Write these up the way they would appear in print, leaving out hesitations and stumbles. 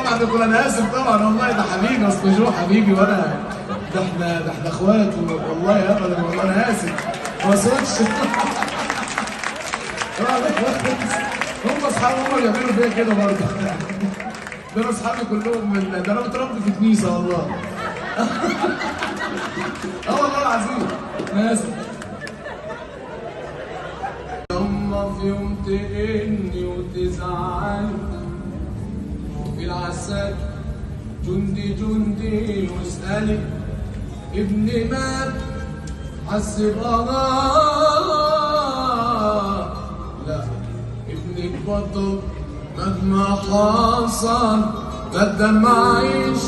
طبعا يقول انا اسف طبعا والله ده حبيبي، اصل جو حبيبي وانا ده احنا اخوات والله ابدا والله انا اسف ما وصلتش. هم اصحابي هم اللي بيعملوا فيا كده برضه. دول اصحابي كلهم ده انا متربي في كنيسه والله. والله العظيم انا اسف. يما في يوم تئني وتزعلني في العساكر جندي واسألي ابني مات حسب لا ابنك بطل مهما حصل بدل ما اعيش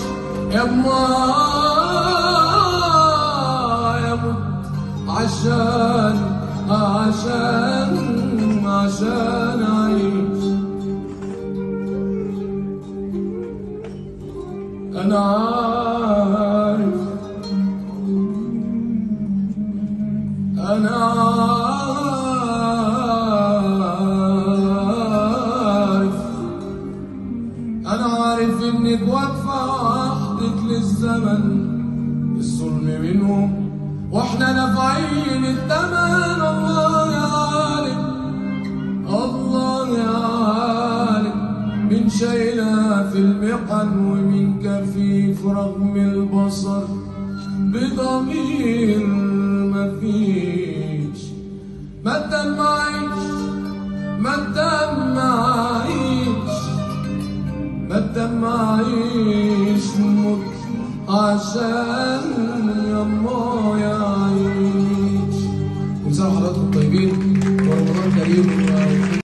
يما يموت عشان اعيش. انا عارف انك واقفه وحدك للزمن الظلم منهم واحنا دافعين الثمن. الله يا عالم من شايلها في المحن ومن كفيف رغم البصر بضمير مفيش. ما تدمعيش موت عشان